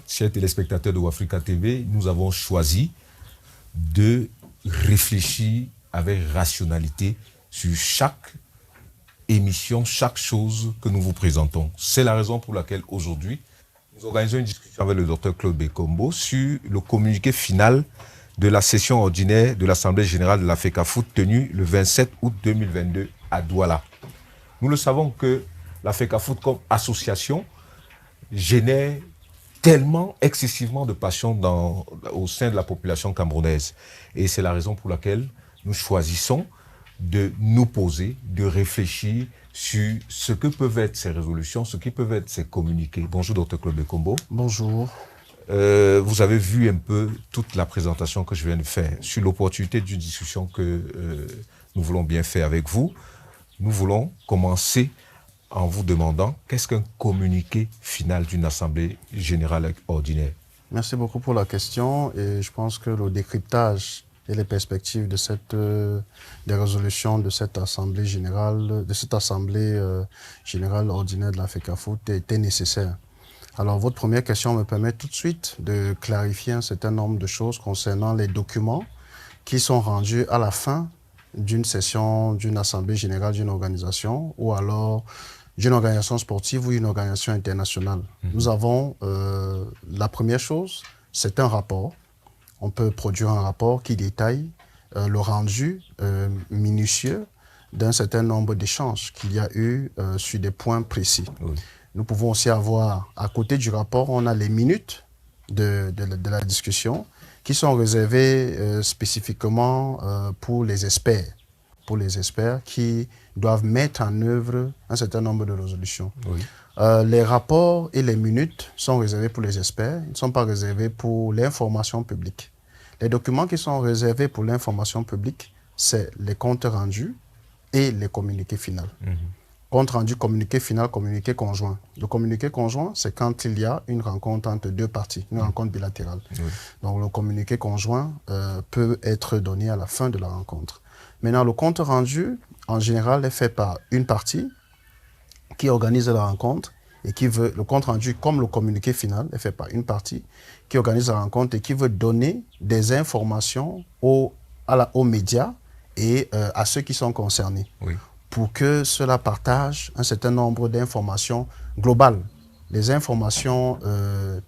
chers téléspectateurs de Wafrica TV, nous avons choisi de réfléchir avec rationalité sur chaque émission, chaque chose que nous vous présentons. C'est la raison pour laquelle aujourd'hui, nous organisons une discussion avec le Dr Claude Bekombo sur le communiqué final de la session ordinaire de l'Assemblée générale de la FECAFOOT tenue le 27 août 2022 à Douala. Nous le savons que la FECAFOOT comme association génère tellement excessivement de passion au sein de la population camerounaise. Et c'est la raison pour laquelle nous choisissons de nous poser, de réfléchir sur ce que peuvent être ces résolutions, ce qui peuvent être ces communiqués. Bonjour, Dr Claude Bekombo. Bonjour. Vous avez vu un peu toute la présentation que je viens de faire sur l'opportunité d'une discussion que nous voulons bien faire avec vous. Nous voulons commencer en vous demandant qu'est-ce qu'un communiqué final d'une assemblée générale ordinaire. Merci beaucoup pour la question et je pense que le décryptage et les perspectives de des résolutions de cette assemblée générale, générale ordinaire de la FECAFOOT étaient nécessaires. Alors, votre première question me permet tout de suite de clarifier un certain nombre de choses concernant les documents qui sont rendus à la fin d'une session, d'une assemblée générale d'une organisation ou alors d'une organisation sportive ou une organisation internationale. Nous avons la première chose, c'est un rapport. On peut produire un rapport qui détaille le rendu minutieux d'un certain nombre d'échanges qu'il y a eu sur des points précis. Oui. Nous pouvons aussi avoir, à côté du rapport, on a les minutes de la discussion qui sont réservées spécifiquement pour les experts. Pour les experts qui doivent mettre en œuvre un certain nombre de résolutions. Oui. Les rapports et les minutes sont réservés pour les experts, ils ne sont pas réservés pour l'information publique. Les documents qui sont réservés pour l'information publique, c'est les comptes rendus et les communiqués finaux. Compte rendu, communiqué final, communiqué conjoint. Le communiqué conjoint, c'est quand il y a une rencontre entre deux parties, une rencontre bilatérale. Oui. Donc le communiqué conjoint peut être donné à la fin de la rencontre. Maintenant, le compte rendu, en général, est fait par une partie qui organise la rencontre et qui veut, le compte rendu, comme le communiqué final, est fait par une partie qui organise la rencontre et qui veut donner des informations aux médias et à ceux qui sont concernés. Oui. Pour que cela partage un certain nombre d'informations globales. Les informations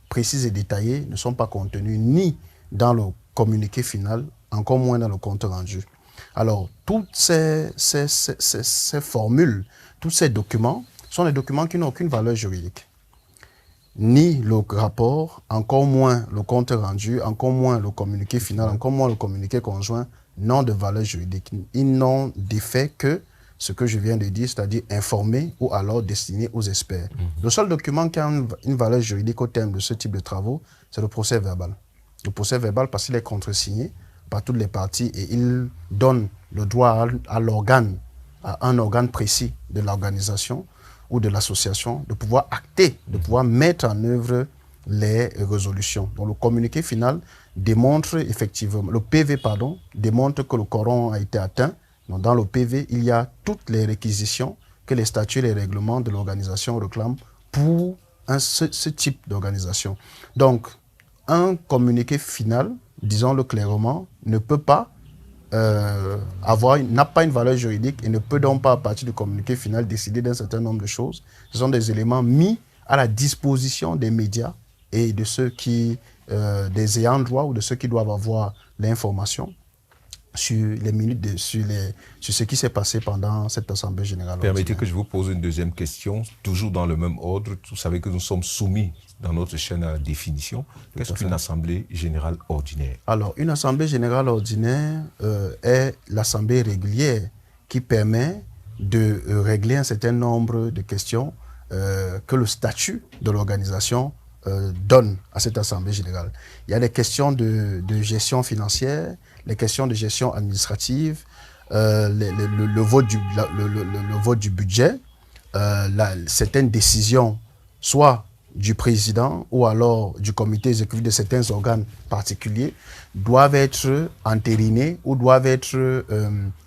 précises et détaillées ne sont pas contenues ni dans le communiqué final, encore moins dans le compte rendu. Alors, toutes ces formules, tous ces documents sont des documents qui n'ont aucune valeur juridique. Ni le rapport, encore moins le compte rendu, encore moins le communiqué final, encore moins le communiqué conjoint n'ont de valeur juridique. Ils n'ont d'effet que ce que je viens de dire, c'est-à-dire informer ou alors destiné aux experts. Le seul document qui a une valeur juridique au terme de ce type de travaux, c'est le procès verbal. Le procès verbal parce qu'il est contresigné par toutes les parties et il donne le droit à l'organe, à un organe précis de l'organisation ou de l'association de pouvoir acter, de pouvoir mettre en œuvre les résolutions. Donc le communiqué final démontre effectivement, le PV démontre que le quorum a été atteint. Donc dans le PV, il y a toutes les réquisitions que les statuts et les règlements de l'organisation réclament pour ce type d'organisation. Donc un communiqué final, disons-le clairement, ne peut pas n'a pas une valeur juridique et ne peut donc pas, à partir du communiqué final, décider d'un certain nombre de choses. Ce sont des éléments mis à la disposition des médias et de ceux qui, des ayants droit ou de ceux qui doivent avoir l'information sur les minutes, sur ce qui s'est passé pendant cette Assemblée générale. Permettez que je vous pose une deuxième question, toujours dans le même ordre. Vous savez que nous sommes soumis dans notre chaîne à la définition. Qu'est-ce qu'une Assemblée générale ordinaire? Alors, une Assemblée générale ordinaire est l'assemblée régulière qui permet de régler un certain nombre de questions que le statut de l'organisation donne à cette Assemblée générale. Il y a des questions de gestion financière, les questions de gestion administrative, le vote du budget, certaines décisions, soit du président ou alors du comité exécutif de certains organes particuliers, doivent être entérinées ou doivent être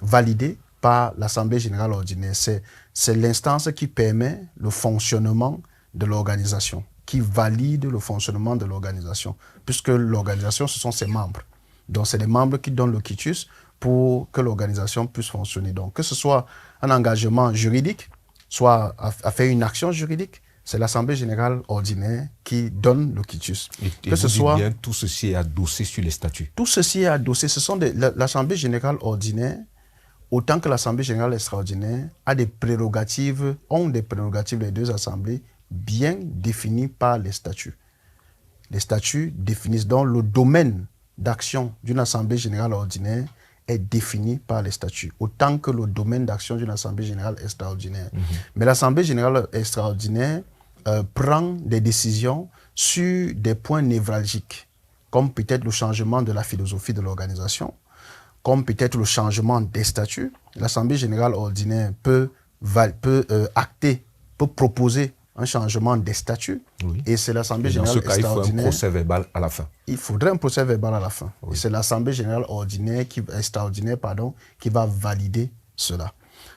validées par l'Assemblée générale ordinaire. C'est l'instance qui permet le fonctionnement de l'organisation. qui valide le fonctionnement de l'organisation, puisque l'organisation, ce sont ses membres. Donc, c'est les membres qui donnent le quitus pour que l'organisation puisse fonctionner. Donc, que ce soit un engagement juridique, soit à faire une action juridique, c'est l'Assemblée générale ordinaire qui donne le quitus. Et que ce soit bien, tout ceci est adossé sur les statuts. Tout ceci est adossé. Ce sont l'Assemblée générale ordinaire, autant que l'Assemblée générale extraordinaire, ont des prérogatives, les deux assemblées, bien définies par les statuts. Les statuts définissent donc le domaine d'action d'une Assemblée générale ordinaire est défini par les statuts, autant que le domaine d'action d'une Assemblée générale extraordinaire. Mais l'Assemblée générale extraordinaire prend des décisions sur des points névralgiques, comme peut-être le changement de la philosophie de l'organisation, comme peut-être le changement des statuts. L'Assemblée générale ordinaire peut proposer un changement des statuts. Oui. Et c'est l'Assemblée générale extraordinaire. Dans ce cas, il faut un procès verbal à la fin. Il faudrait un procès verbal à la fin. Oui. Et c'est l'Assemblée générale extraordinaire qui va valider cela.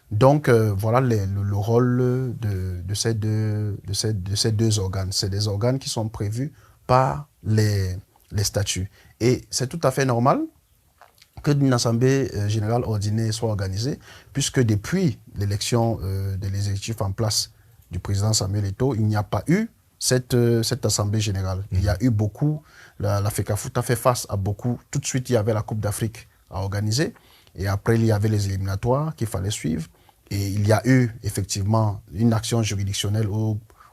Donc, voilà le rôle de ces deux organes. C'est des organes qui sont prévus par les statuts. Et c'est tout à fait normal que une Assemblée générale ordinaire soit organisée, puisque depuis l'élection de l'exécutif en place du président Samuel Eto'o, il n'y a pas eu cette Assemblée générale. Il y a eu beaucoup, la FECAFOOT a fait face à beaucoup. Tout de suite, il y avait la Coupe d'Afrique à organiser, et après, il y avait les éliminatoires qu'il fallait suivre. Et il y a eu effectivement une action juridictionnelle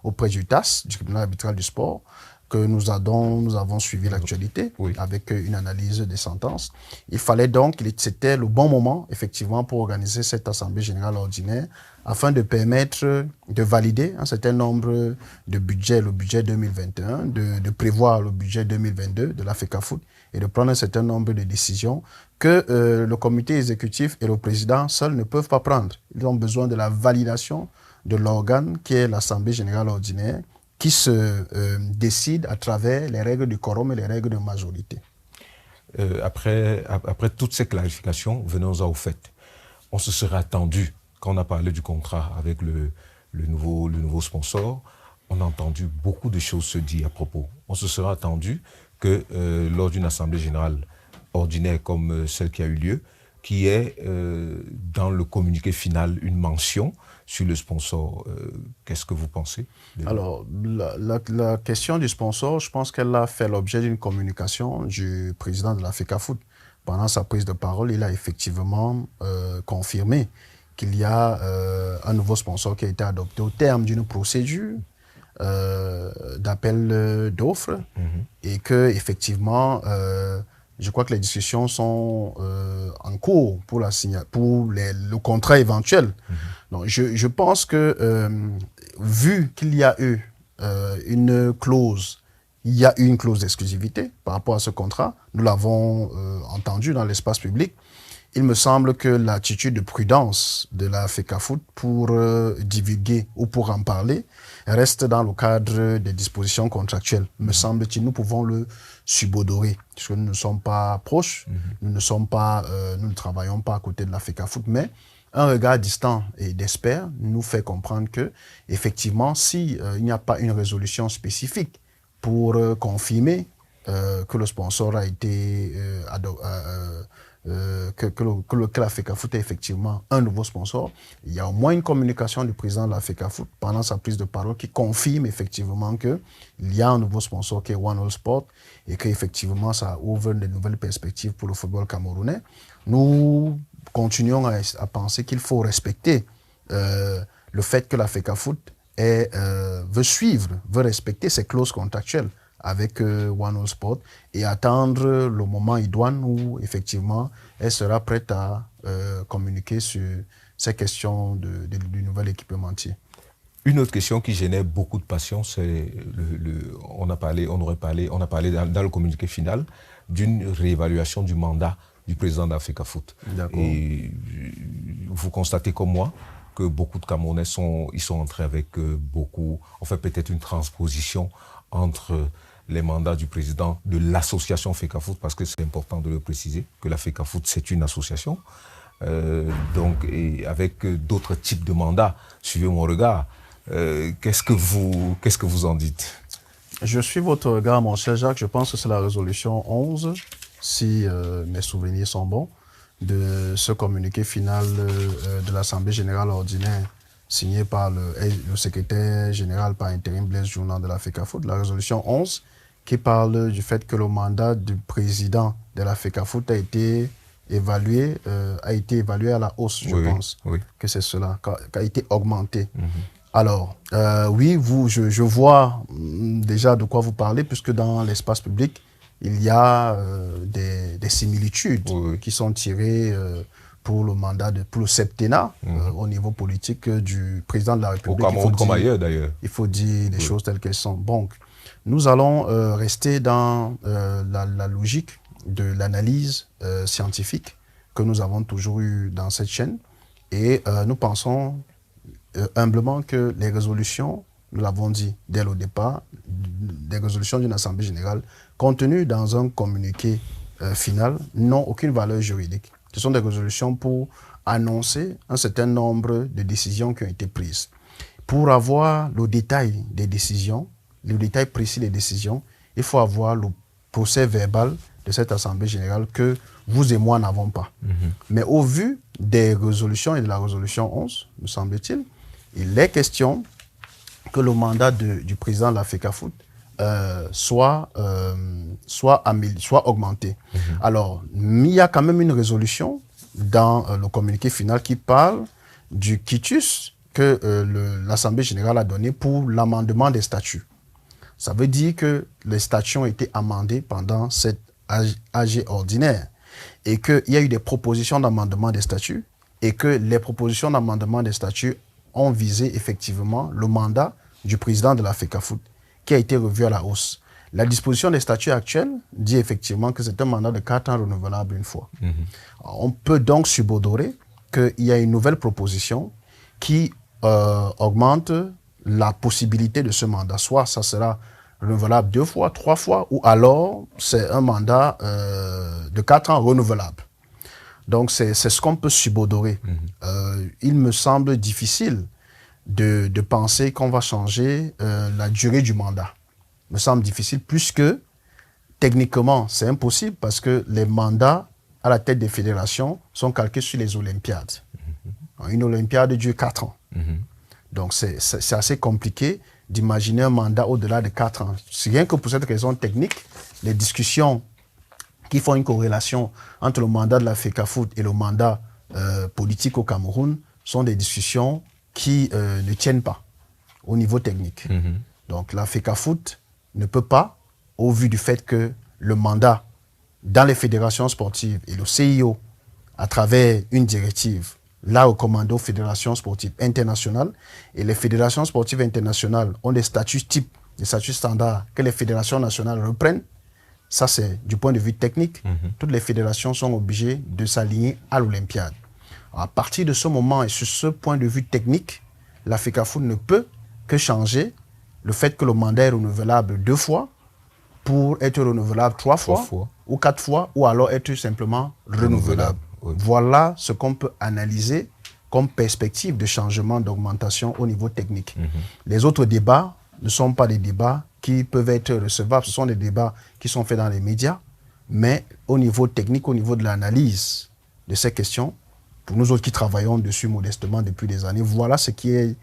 auprès du TAS, du tribunal arbitral du sport, que nous avons suivi l'actualité avec une analyse des sentences. Il fallait donc, c'était le bon moment effectivement pour organiser cette Assemblée générale ordinaire afin de permettre de valider un certain nombre de budgets, le budget 2021, de prévoir le budget 2022 de la FECAFOOT et de prendre un certain nombre de décisions que le comité exécutif et le président seuls ne peuvent pas prendre. Ils ont besoin de la validation de l'organe qui est l'Assemblée générale ordinaire, qui se décide à travers les règles du quorum et les règles de majorité. Après toutes ces clarifications, venons-en au fait. On se serait attendu, quand on a parlé du contrat avec le nouveau sponsor, on a entendu beaucoup de choses se dire à propos. On se serait attendu que lors d'une assemblée générale ordinaire comme celle qui a eu lieu, qui est dans le communiqué final une mention sur le sponsor. Qu'est-ce que vous pensez? Alors, la question du sponsor, je pense qu'elle a fait l'objet d'une communication du président de la FECAFOOT. Pendant sa prise de parole, il a effectivement confirmé qu'il y a un nouveau sponsor qui a été adopté au terme d'une procédure d'appel d'offres et que effectivement je crois que les discussions sont en cours pour le contrat éventuel. Donc, je pense que vu qu'il y a eu une clause d'exclusivité par rapport à ce contrat, nous l'avons entendu dans l'espace public, il me semble que l'attitude de prudence de la FECAFOOT pour divulguer ou pour en parler reste dans le cadre des dispositions contractuelles. Me semble-t-il, nous pouvons le subodorer, parce que nous ne sommes pas proches, nous ne travaillons pas à côté de la FECAFOOT, mais un regard distant et d'expert nous fait comprendre que, effectivement, si il n'y a pas une résolution spécifique pour confirmer que le sponsor a été que la FECAFOOT est effectivement un nouveau sponsor, il y a au moins une communication du président de la FECAFOOT pendant sa prise de parole qui confirme effectivement qu'il y a un nouveau sponsor qui est One All Sport et qu'effectivement ça ouvre de nouvelles perspectives pour le football camerounais. Nous continuons à penser qu'il faut respecter le fait que la FECAFOOT veut respecter ses clauses contractuelles avec One All Sport et attendre le moment idoine où effectivement elle sera prête à communiquer sur ces questions du nouvel équipementier. Une autre question qui génère beaucoup de passion, c'est on a parlé dans le communiqué final d'une réévaluation du mandat du président de la FECAFOOT. Et vous constatez comme moi que beaucoup de Camerounais sont entrés avec peut-être une transposition entre les mandats du président de l'association FECAFOOT, parce que c'est important de le préciser, que la FECAFOOT, c'est une association, et avec d'autres types de mandats. Suivez mon regard. Qu'est-ce que vous en dites? Je suis votre regard, mon cher Jacques. Je pense que c'est la résolution 11, si mes souvenirs sont bons, de ce communiqué final de l'Assemblée générale ordinaire signé par le secrétaire général par intérim Blaise Journan de la FECAFOOT, la résolution 11, qui parle du fait que le mandat du président de la FECAFOOT a été évalué à la hausse, je pense, que c'est cela, qui a été augmenté. Alors, oui, je vois déjà de quoi vous parlez, puisque dans l'espace public, il y a des similitudes qui sont tirées pour le mandat, pour le septennat au niveau politique du président de la République. Au Cameroun comme ailleurs, d'ailleurs. Il faut dire les choses telles qu'elles sont. Donc, nous allons rester dans la logique de l'analyse scientifique que nous avons toujours eue dans cette chaîne. Et nous pensons humblement que les résolutions, nous l'avons dit dès le départ, des résolutions d'une Assemblée générale contenues dans un communiqué final n'ont aucune valeur juridique. Ce sont des résolutions pour annoncer un certain nombre de décisions qui ont été prises. Pour avoir le détail des décisions, le détail précis des décisions, il faut avoir le procès verbal de cette Assemblée générale que vous et moi n'avons pas. Mais au vu des résolutions et de la résolution 11, me semble-t-il, il est question que le mandat du président de la FECAFOOT soit augmenté. Alors, il y a quand même une résolution dans le communiqué final qui parle du quitus que l'Assemblée générale a donné pour l'amendement des statuts. Ça veut dire que les statuts ont été amendés pendant cette AG ordinaire et qu'il y a eu des propositions d'amendement des statuts et que les propositions d'amendement des statuts ont visé effectivement le mandat du président de la FECAFOOT qui a été revu à la hausse. La disposition des statuts actuels dit effectivement que c'est un mandat de 4 ans renouvelable une fois. On peut donc subodorer qu'il y a une nouvelle proposition qui augmente la possibilité de ce mandat. Soit ça sera renouvelable 2 fois, 3 fois, ou alors c'est un mandat de 4 ans renouvelable. Donc c'est ce qu'on peut subodorer. Il me semble difficile de penser qu'on va changer la durée du mandat. Il me semble difficile puisque techniquement c'est impossible parce que les mandats à la tête des fédérations sont calqués sur les Olympiades. Une Olympiade dure 4 ans. Donc c'est assez compliqué d'imaginer un mandat au-delà de 4 ans. C'est rien que pour cette raison technique, les discussions qui font une corrélation entre le mandat de la FECAFOOT et le mandat politique au Cameroun sont des discussions qui ne tiennent pas au niveau technique. Donc la FECAFOOT ne peut pas, au vu du fait que le mandat dans les fédérations sportives et le CIO, à travers une directive, l'a recommandé aux fédérations sportives internationales, et les fédérations sportives internationales ont des statuts types, des statuts standards que les fédérations nationales reprennent. Ça, c'est du point de vue technique. Toutes les fédérations sont obligées de s'aligner à l'Olympiade. À partir de ce moment et sur ce point de vue technique, la FECAFOOT ne peut que changer le fait que le mandat est renouvelable 2 fois pour être renouvelable 3 fois, ou 4 fois, ou alors être simplement renouvelable. Voilà ce qu'on peut analyser comme perspective de changement, d'augmentation au niveau technique. Les autres débats ne sont pas des débats qui peuvent être recevables, ce sont des débats qui sont faits dans les médias, mais au niveau technique, au niveau de l'analyse de ces questions, pour nous autres qui travaillons dessus modestement depuis des années, voilà ce qu'il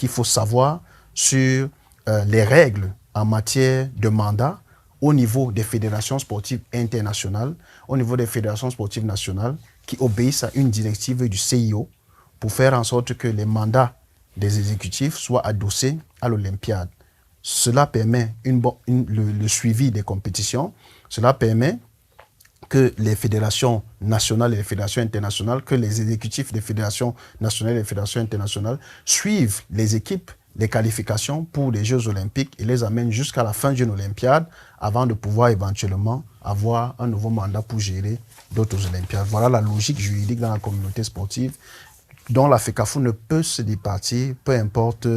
faut savoir sur les règles en matière de mandat au niveau des fédérations sportives internationales, au niveau des fédérations sportives nationales, qui obéissent à une directive du CIO pour faire en sorte que les mandats des exécutifs soient adossés à l'Olympiade. Cela permet le suivi des compétitions, cela permet que les fédérations nationales et les fédérations internationales, que les exécutifs des fédérations nationales et des fédérations internationales suivent les équipes, les qualifications pour les Jeux olympiques et les amènent jusqu'à la fin d'une Olympiade avant de pouvoir éventuellement avoir un nouveau mandat pour gérer d'autres Olympiades. Voilà la logique juridique dans la communauté sportive dont la FECAFOOT ne peut se départir, peu importe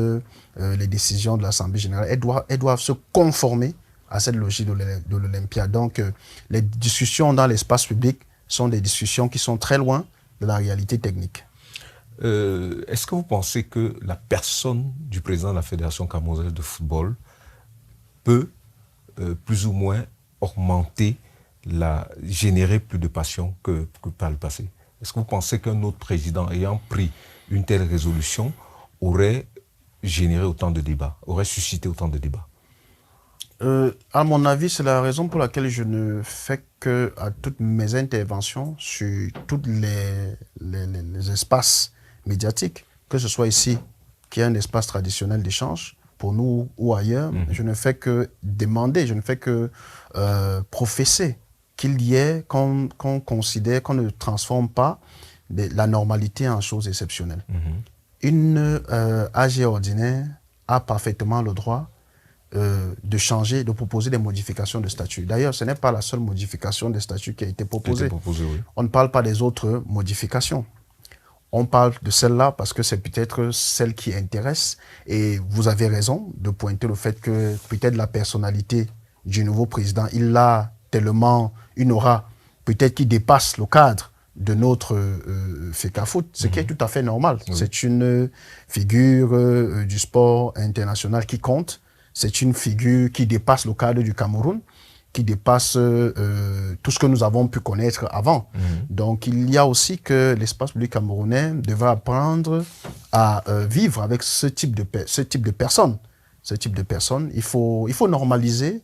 les décisions de l'Assemblée générale. Elles doivent se conformer à cette logique de l'Olympiade. Donc, les discussions dans l'espace public sont des discussions qui sont très loin de la réalité technique. Est-ce que vous pensez que la personne du président de la Fédération camerounaise de football peut plus ou moins augmenter, générer plus de passion que par le passé? Est-ce que vous pensez qu'un autre président ayant pris une telle résolution aurait généré autant de débats, aurait suscité autant de débats? À mon avis, c'est la raison pour laquelle je ne fais que à toutes mes interventions sur tous les espaces médiatiques, que ce soit ici, qui est un espace traditionnel d'échange, pour nous ou ailleurs, je ne fais que demander, je ne fais que professer qu'il y ait, qu'on considère, qu'on ne transforme pas la normalité en chose exceptionnelle. Une AG ordinaire a parfaitement le droit de changer, de proposer des modifications de statut. D'ailleurs, ce n'est pas la seule modification des statuts qui a été proposée. Oui. On ne parle pas des autres modifications. On parle de celle-là parce que c'est peut-être celle qui intéresse. Et vous avez raison de pointer le fait que peut-être la personnalité du nouveau président, il a tellement une aura, peut-être qui dépasse le cadre de notre FECAFOOT, ce qui est tout à fait normal. Oui. C'est une figure du sport international qui compte. C'est une figure qui dépasse le cadre du Cameroun, qui dépasse tout ce que nous avons pu connaître avant. Donc, il y a aussi que l'espace public camerounais devrait apprendre à vivre avec ce type de personnes. Ce type de personnes, il faut normaliser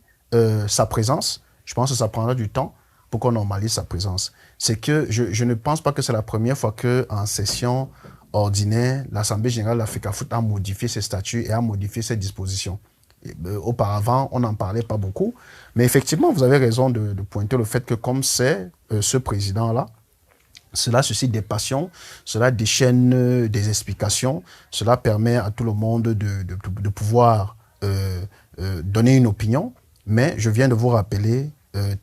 sa présence. Je pense que ça prendra du temps pour qu'on normalise sa présence. C'est que je ne pense pas que c'est la première fois qu'en session ordinaire, l'Assemblée générale de la FECAFOOT a modifié ses statuts et a modifié ses dispositions. Auparavant, on n'en parlait pas beaucoup. Mais effectivement, vous avez raison de pointer le fait que comme c'est ce président-là, cela suscite des passions, cela déchaîne des explications, cela permet à tout le monde de pouvoir donner une opinion. Mais je viens de vous rappeler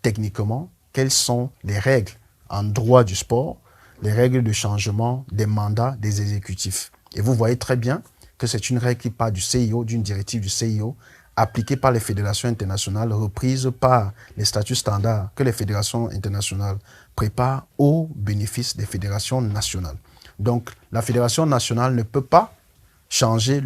techniquement quelles sont les règles en droit du sport, les règles de changement des mandats des exécutifs. Et vous voyez très bien que c'est une règle qui part du CIO, d'une directive du CIO, appliquée par les fédérations internationales, reprise par les statuts standards que les fédérations internationales préparent au bénéfice des fédérations nationales. Donc, la fédération nationale ne peut pas changer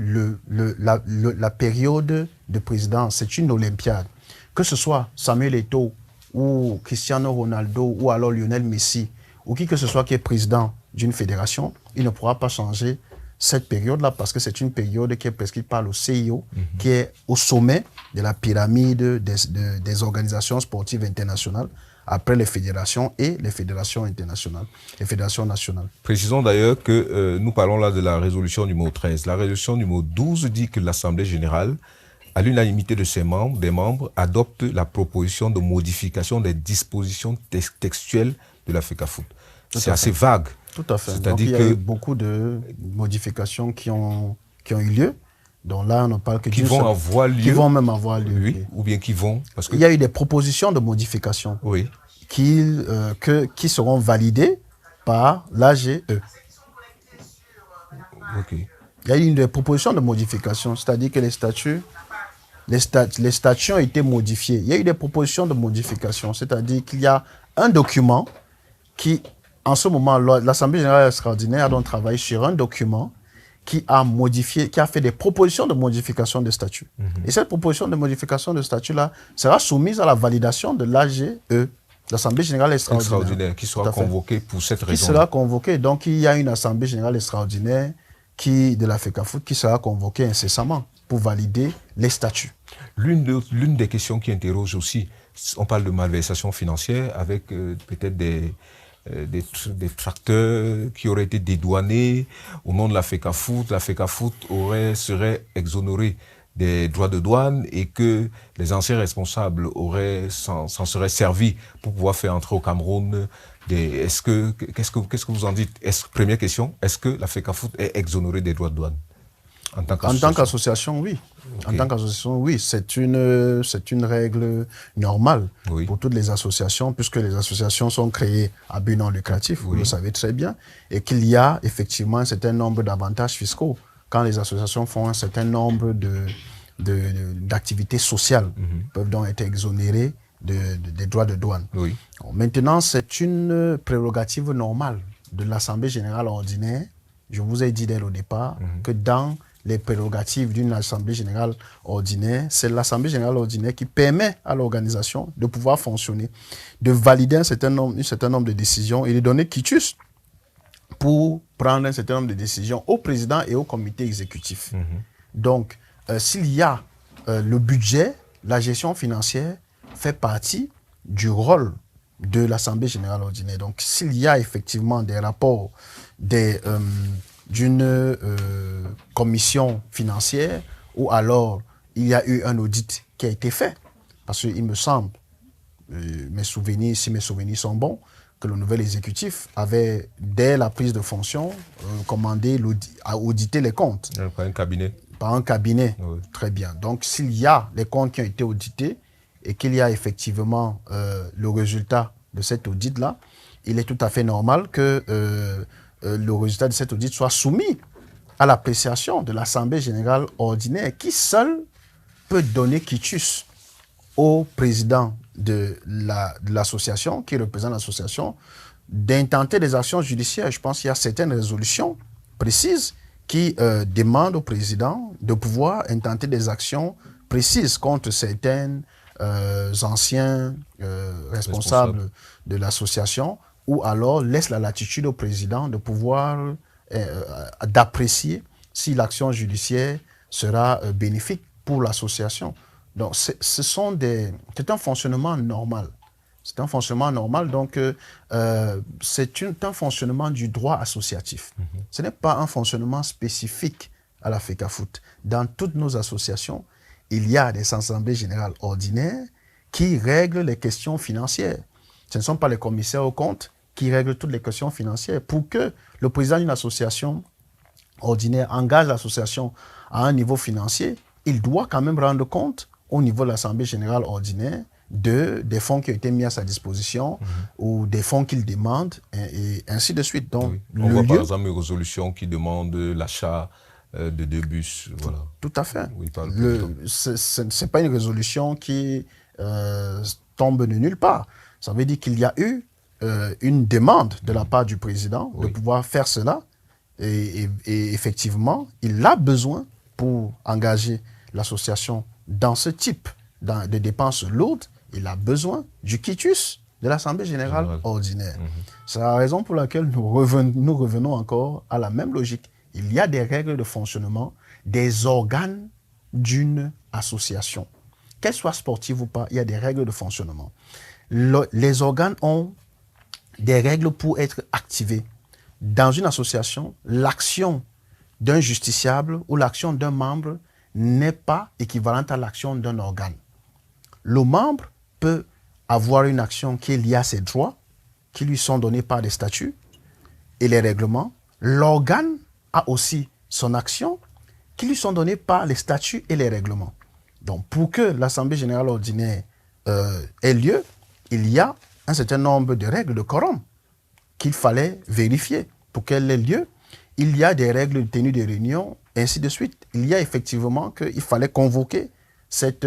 la période de présidence. C'est une olympiade. Que ce soit Samuel Eto'o ou Cristiano Ronaldo ou alors Lionel Messi ou qui que ce soit qui est président d'une fédération, il ne pourra pas changer cette période-là, parce que c'est une période qui est prescrite par le CIO, qui est au sommet de la pyramide des organisations sportives internationales, après les fédérations et les fédérations internationales, les fédérations nationales. Précisons d'ailleurs que nous parlons là de la résolution numéro 13. La résolution numéro 12 dit que l'Assemblée générale, à l'unanimité de ses membres, adopte la proposition de modification des dispositions textuelles de la FECAFOOT. C'est assez vague. Tout à fait. Donc, il y a eu beaucoup de modifications qui ont eu lieu. Donc là, on ne parle que qui vont avoir lieu. Qui vont même avoir lieu. Oui, ou bien qui vont. Parce que... Il y a eu des propositions de modification qui seront validées par l'AGE. Okay. Il y a eu des propositions de modification, c'est-à-dire que les statuts ont été modifiés. Il y a eu des propositions de modification, c'est-à-dire qu'il y a un document qui... En ce moment, l'Assemblée générale extraordinaire a donc travaillé sur un document qui a fait des propositions de modification de statut. Et cette proposition de modification de statut-là sera soumise à la validation de l'AGE, l'Assemblée générale extraordinaire. Qui sera convoquée pour cette raison. Qui sera convoquée. Donc, il y a une Assemblée générale extraordinaire de la FECAFOOT qui sera convoquée incessamment pour valider les statuts. L'une des questions qui interroge aussi, on parle de malversation financière avec peut-être des tracteurs qui auraient été dédouanés au nom de la FECAFOOT. La FECAFOOT serait exonérée des droits de douane et que les anciens responsables s'en seraient servis pour pouvoir faire entrer au Cameroun. Qu'est-ce que vous en dites? Première question, est-ce que la FECAFOOT est exonérée des droits de douane? En tant qu'association, oui. Okay. En tant qu'association, oui. C'est une règle normale pour toutes les associations, puisque les associations sont créées à but non lucratif, vous le savez très bien, et qu'il y a effectivement un certain nombre d'avantages fiscaux quand les associations font un certain nombre d'activités sociales, peuvent donc être exonérées des droits de douane. Oui. Maintenant, c'est une prérogative normale de l'Assemblée générale ordinaire. Je vous ai dit dès le départ que dans les prérogatives d'une assemblée générale ordinaire. C'est l'assemblée générale ordinaire qui permet à l'organisation de pouvoir fonctionner, de valider un certain nombre de décisions et de donner quitus pour prendre un certain nombre de décisions au président et au comité exécutif. Donc, s'il y a le budget, la gestion financière fait partie du rôle de l'Assemblée générale ordinaire. Donc, s'il y a effectivement des rapports d'une commission financière ou alors il y a eu un audit qui a été fait, parce qu'il me semble, si mes souvenirs sont bons, que le nouvel exécutif avait, dès la prise de fonction, commandé à auditer les comptes. Par un cabinet. Par un cabinet, oui. Très bien. Donc, s'il y a les comptes qui ont été audités et qu'il y a effectivement le résultat de cet audit-là, il est tout à fait normal que le résultat de cet audit soit soumis à l'appréciation de l'Assemblée générale ordinaire qui seule peut donner quitus au président de l'association, qui représente l'association, d'intenter des actions judiciaires. Je pense qu'il y a certaines résolutions précises qui demandent au président de pouvoir intenter des actions précises contre certains anciens responsables de l'association, ou alors laisse la latitude au président de pouvoir d'apprécier si l'action judiciaire sera bénéfique pour l'association. Donc, c'est un fonctionnement normal. C'est un fonctionnement normal, donc c'est un fonctionnement du droit associatif. Ce n'est pas un fonctionnement spécifique à la FECAFOOT. Dans toutes nos associations, il y a des assemblées générales ordinaires qui règlent les questions financières. Ce ne sont pas les commissaires aux comptes qui règlent toutes les questions financières. Pour que le président d'une association ordinaire engage l'association à un niveau financier, il doit quand même rendre compte au niveau de l'Assemblée générale ordinaire des fonds qui ont été mis à sa disposition ou des fonds qu'il demande et ainsi de suite. Donc, on voit par exemple une résolution qui demande l'achat de 2 bus. Voilà. Tout à fait. Oui, ce n'est pas une résolution qui tombe de nulle part. Ça veut dire qu'il y a eu une demande de la part du président de pouvoir faire cela et effectivement, il a besoin pour engager l'association dans ce type de dépenses lourdes, il a besoin du quitus de l'Assemblée générale ordinaire. C'est la raison pour laquelle nous revenons encore à la même logique. Il y a des règles de fonctionnement des organes d'une association. Qu'elle soit sportive ou pas, il y a des règles de fonctionnement. Les organes ont des règles pour être activés. Dans une association, l'action d'un justiciable ou l'action d'un membre n'est pas équivalente à l'action d'un organe. Le membre peut avoir une action qui est liée à ses droits, qui lui sont donnés par les statuts et les règlements. L'organe a aussi son action qui lui sont donnés par les statuts et les règlements. Donc, pour que l'Assemblée générale ordinaire ait lieu, il y a un certain nombre de règles de quorum qu'il fallait vérifier. Pour qu'elle ait lieu, il y a des règles de tenue des réunions, ainsi de suite. Il y a effectivement qu'il fallait convoquer cette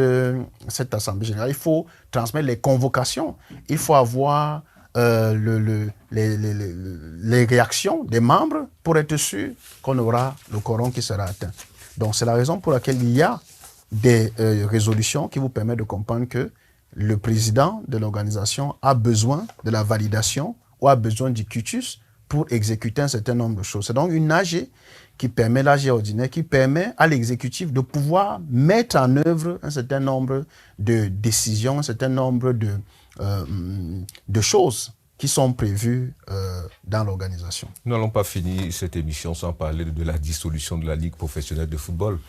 Assemblée générale. Il faut transmettre les convocations. Il faut avoir les réactions des membres pour être sûr qu'on aura le quorum qui sera atteint. Donc, c'est la raison pour laquelle il y a des résolutions qui vous permettent de comprendre que le président de l'organisation a besoin de la validation ou a besoin du quitus pour exécuter un certain nombre de choses. C'est donc une AG qui permet, l'AG ordinaire, qui permet à l'exécutif de pouvoir mettre en œuvre un certain nombre de décisions, un certain nombre de choses qui sont prévues dans l'organisation. Nous n'allons pas finir cette émission sans parler de la dissolution de la Ligue professionnelle de football.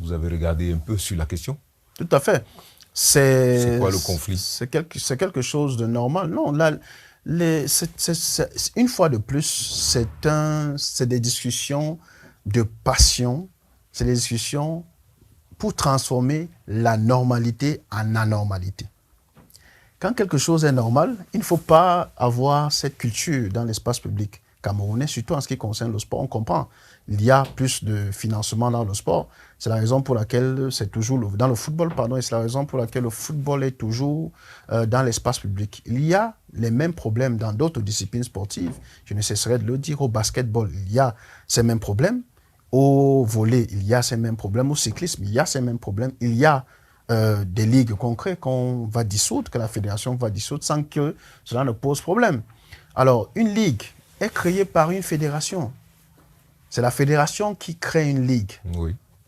Vous avez regardé un peu sur la question? Tout à fait. C'est quoi le conflit? C'est quelque chose de normal. Non, là, une fois de plus, c'est des discussions de passion, c'est des discussions pour transformer la normalité en anormalité. Quand quelque chose est normal, il ne faut pas avoir cette culture dans l'espace public camerounais, surtout en ce qui concerne le sport. On comprend, il y a plus de financement dans le sport. C'est la raison pour laquelle c'est toujours dans le football, pardon, et c'est la raison pour laquelle le football est toujours dans l'espace public. Il y a les mêmes problèmes dans d'autres disciplines sportives. Je ne cesserai de le dire. Au basketball, il y a ces mêmes problèmes. Au volley, il y a ces mêmes problèmes. Au cyclisme, il y a ces mêmes problèmes. Il y a des ligues concrètes qu'on va dissoudre, que la fédération va dissoudre sans que cela ne pose problème. Alors, une ligue est créée par une fédération. C'est la fédération qui crée une ligue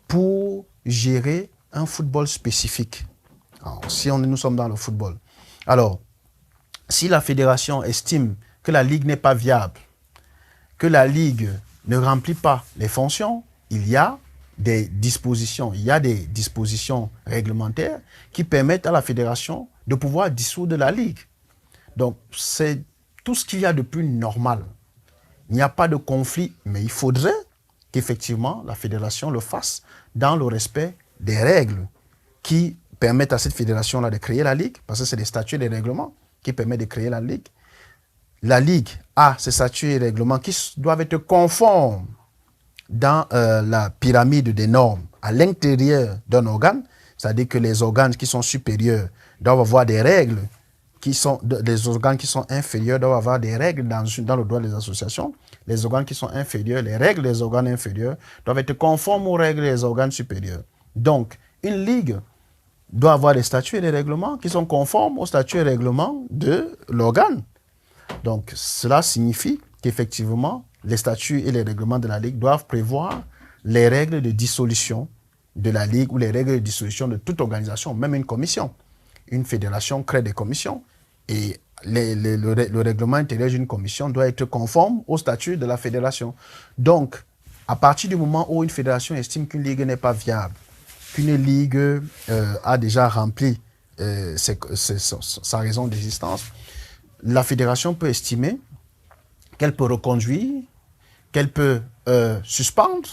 pour gérer un football spécifique. Alors, si nous sommes dans le football. Alors, si la fédération estime que la ligue n'est pas viable, que la ligue ne remplit pas les fonctions, il y a des dispositions réglementaires qui permettent à la fédération de pouvoir dissoudre la ligue. Donc, c'est tout ce qu'il y a de plus normal. Il n'y a pas de conflit, mais il faudrait qu'effectivement la fédération le fasse dans le respect des règles qui permettent à cette fédération-là de créer la ligue, parce que c'est des statuts et des règlements qui permettent de créer la ligue. La ligue a ces statuts et règlements qui doivent être conformes dans la pyramide des normes à l'intérieur d'un organe, c'est-à-dire que les organes qui sont supérieurs doivent avoir des règles, les organes qui sont inférieurs doivent avoir des règles dans le droit des associations. Les organes qui sont inférieurs, les règles des organes inférieurs doivent être conformes aux règles des organes supérieurs. Donc, une ligue doit avoir des statuts et des règlements qui sont conformes aux statuts et règlements de l'organe. Donc, cela signifie qu'effectivement, les statuts et les règlements de la Ligue doivent prévoir les règles de dissolution de la Ligue ou les règles de dissolution de toute organisation, même une commission. Une fédération crée des commissions et le règlement intérieur d'une commission doit être conforme aux statuts de la fédération. Donc, à partir du moment où une fédération estime qu'une Ligue n'est pas viable, qu'une Ligue a déjà rempli sa raison d'existence, la fédération peut estimer qu'elle peut reconduire, qu'elle peut suspendre,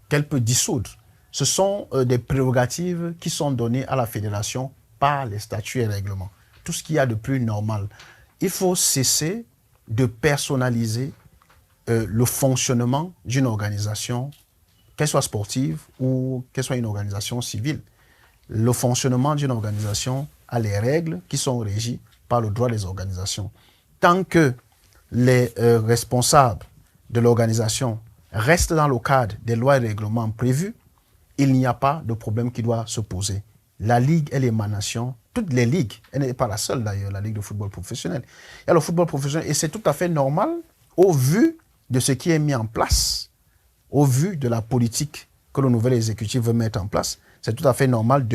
qu'elle peut dissoudre. Ce sont des prérogatives qui sont données à la fédération par les statuts et règlements. Tout ce qu'il y a de plus normal. Il faut cesser de personnaliser le fonctionnement d'une organisation, qu'elle soit sportive ou qu'elle soit une organisation civile. Le fonctionnement d'une organisation a les règles qui sont régies par le droit des organisations. Tant que les responsables de l'organisation restent dans le cadre des lois et règlements prévus, il n'y a pas de problème qui doit se poser. La Ligue est l'émanation, toutes les ligues, elle n'est pas la seule d'ailleurs, la Ligue de football professionnel. Il y a le football professionnel et c'est tout à fait normal au vu de ce qui est mis en place, au vu de la politique que le nouvel exécutif veut mettre en place. C'est tout à fait normal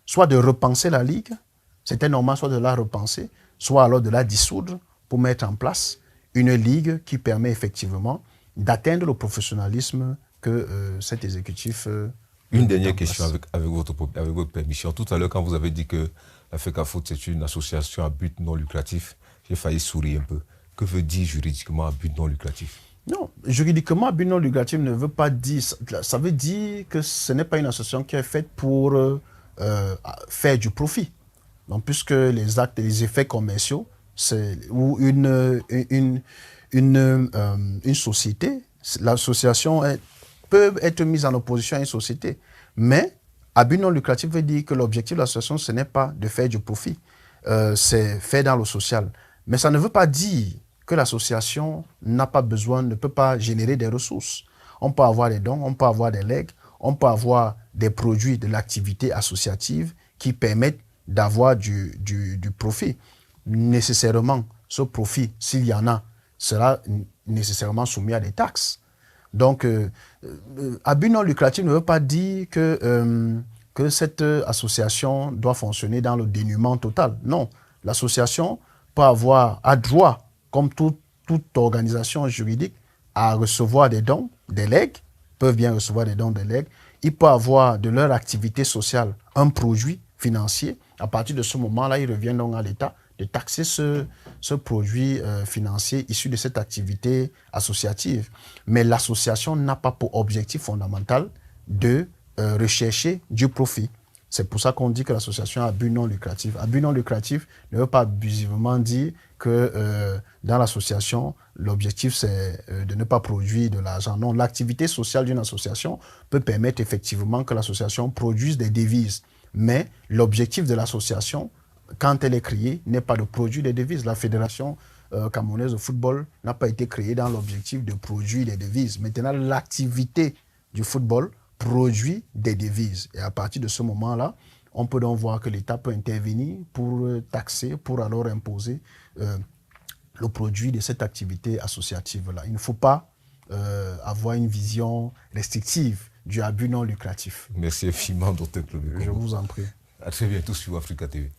soit de repenser la Ligue, c'était normal soit de la repenser, soit alors de la dissoudre pour mettre en place une ligue qui permet effectivement d'atteindre le professionnalisme que cet exécutif Une dernière question avec votre permission. Tout à l'heure, quand vous avez dit que la FECAFOOT, c'est une association à but non lucratif, j'ai failli sourire un peu. Que veut dire juridiquement à but non lucratif? Non, juridiquement, à but non lucratif ne veut pas dire... Ça veut dire que ce n'est pas une association qui est faite pour faire du profit. Donc, puisque les actes et les effets commerciaux, ou une société, l'association peut être mise en opposition à une société. Mais à but non lucratif veut dire que l'objectif de l'association, ce n'est pas de faire du profit. C'est faire dans le social. Mais ça ne veut pas dire que l'association n'a pas besoin, ne peut pas générer des ressources. On peut avoir des dons, on peut avoir des legs, on peut avoir des produits de l'activité associative qui permettent d'avoir du profit. Nécessairement, ce profit, s'il y en a, sera nécessairement soumis à des taxes. Donc, à but non lucratif ne veut pas dire que cette association doit fonctionner dans le dénuement total. Non, l'association a droit, comme toute organisation juridique, à recevoir des dons, des legs, peuvent bien recevoir des dons, des legs. Ils peuvent avoir de leur activité sociale un produit financier. À partir de ce moment-là, ils reviennent donc à l'État de taxer ce produit financier issu de cette activité associative. Mais l'association n'a pas pour objectif fondamental de rechercher du profit. C'est pour ça qu'on dit que l'association a à but non lucratif. À but non lucratif ne veut pas abusivement dire que dans l'association, l'objectif c'est de ne pas produire de l'argent. Non, l'activité sociale d'une association peut permettre effectivement que l'association produise des devises. Mais l'objectif de l'association, quand elle est créée, n'est pas de produire des devises. La Fédération camerounaise de football n'a pas été créée dans l'objectif de produire des devises. Maintenant, l'activité du football produit des devises. Et à partir de ce moment-là, on peut donc voir que l'État peut intervenir pour taxer, pour alors imposer le produit de cette activité associative-là. Il ne faut pas avoir une vision restrictive du abus non lucratif. Merci infiniment, Dr. Claude. Je vous en prie. À très bientôt sur Africa TV.